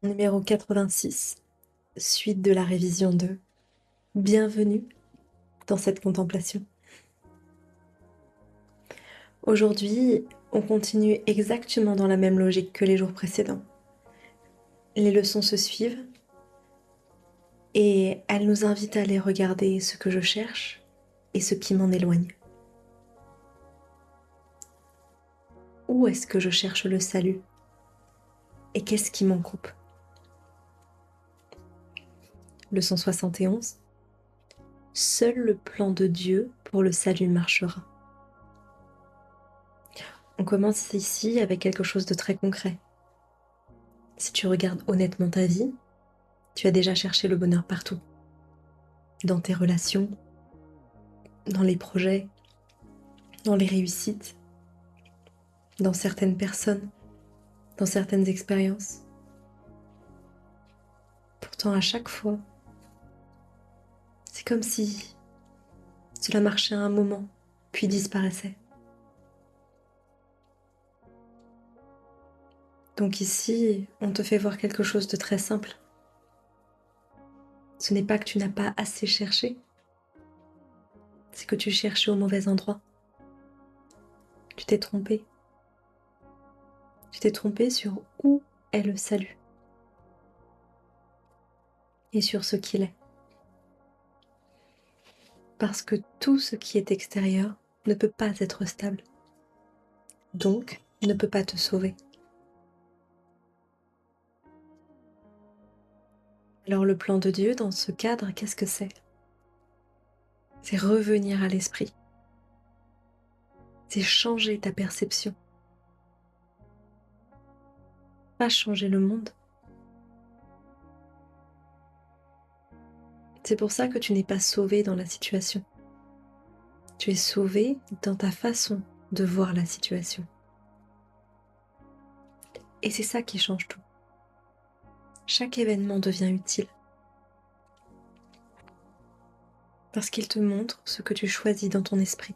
Numéro 86, suite de la révision 2. Bienvenue dans cette contemplation. Aujourd'hui, on continue exactement dans la même logique que les jours précédents. Les leçons se suivent et elles nous invitent à aller regarder ce que je cherche et ce qui m'en éloigne. Où est-ce que je cherche le salut et qu'est-ce qui m'en coupe? Leçon 71. Seul le plan de Dieu pour le salut marchera. On commence ici avec quelque chose de très concret. Si tu regardes honnêtement ta vie, tu as déjà cherché le bonheur partout. Dans tes relations, dans les projets, dans les réussites, dans certaines personnes, dans certaines expériences. Pourtant, à chaque fois, c'est comme si cela marchait à un moment, puis disparaissait. Donc ici, on te fait voir quelque chose de très simple. Ce n'est pas que tu n'as pas assez cherché, c'est que tu cherchais au mauvais endroit. Tu t'es trompé. Tu t'es trompé sur où est le salut et sur ce qu'il est. Parce que tout ce qui est extérieur ne peut pas être stable, donc ne peut pas te sauver. Alors le plan de Dieu dans ce cadre, qu'est-ce que c'est? C'est revenir à l'esprit, c'est changer ta perception, pas changer le monde. C'est pour ça que tu n'es pas sauvé dans la situation. Tu es sauvé dans ta façon de voir la situation. Et c'est ça qui change tout. Chaque événement devient utile. Parce qu'il te montre ce que tu choisis dans ton esprit.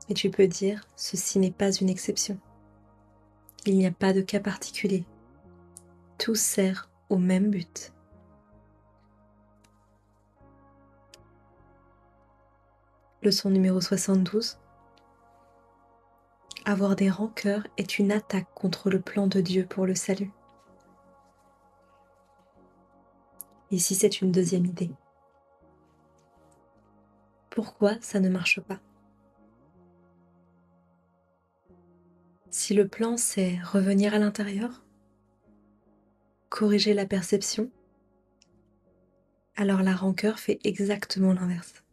Et tu peux dire, ceci n'est pas une exception. Il n'y a pas de cas particulier. Tout sert au même but. Leçon numéro 72. Avoir des rancœurs est une attaque contre le plan de Dieu pour le salut. Ici, c'est une deuxième idée. Pourquoi ça ne marche pas? Si le plan, c'est revenir à l'intérieur, corriger la perception, alors la rancœur fait exactement l'inverse.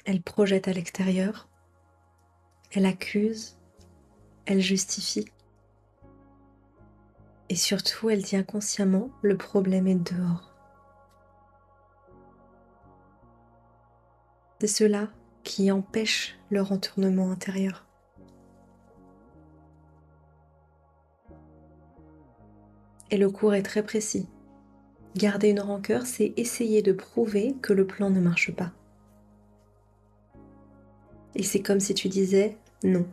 Elle projette à l'extérieur, elle accuse, elle justifie. Et surtout, elle dit inconsciemment, le problème est dehors. C'est cela qui empêche le retournement intérieur. Et le cours est très précis. Garder une rancœur, c'est essayer de prouver que le plan ne marche pas. Et c'est comme si tu disais, non,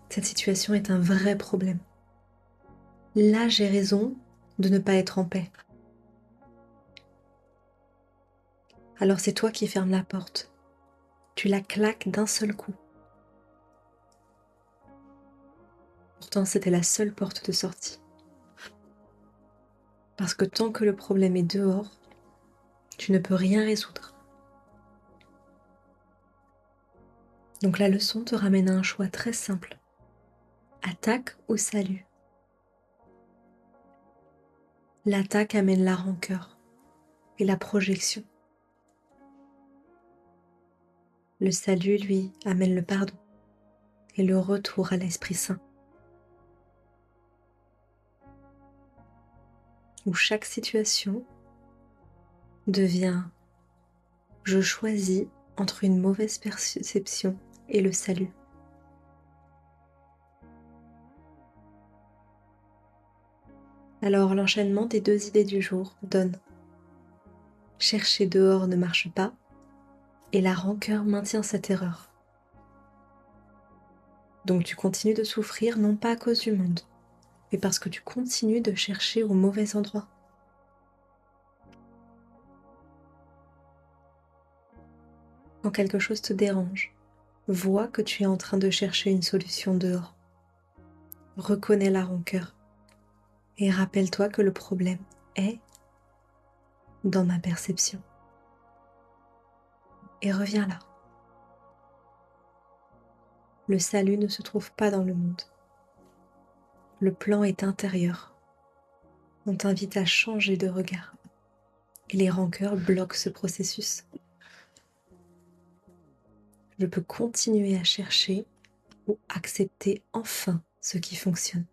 cette situation est un vrai problème. Là, j'ai raison de ne pas être en paix. Alors c'est toi qui fermes la porte. Tu la claques d'un seul coup. Pourtant, c'était la seule porte de sortie. Parce que tant que le problème est dehors, tu ne peux rien résoudre. Donc la leçon te ramène à un choix très simple. Attaque ou salut? L'attaque amène la rancœur et la projection. Le salut, lui, amène le pardon et le retour à l'Esprit Saint, où chaque situation devient « je choisis entre une mauvaise perception et le salut ». Alors l'enchaînement des deux idées du jour donne « chercher dehors ne marche pas » et la rancœur maintient sa terreur. Donc tu continues de souffrir non pas à cause du monde, mais parce que tu continues de chercher au mauvais endroit. Quand quelque chose te dérange, vois que tu es en train de chercher une solution dehors. Reconnais la rancœur et rappelle-toi que le problème est dans ma perception. Et reviens là. Le salut ne se trouve pas dans le monde. Le plan est intérieur. On t'invite à changer de regard. Et les rancœurs bloquent ce processus. Je peux continuer à chercher ou accepter enfin ce qui fonctionne.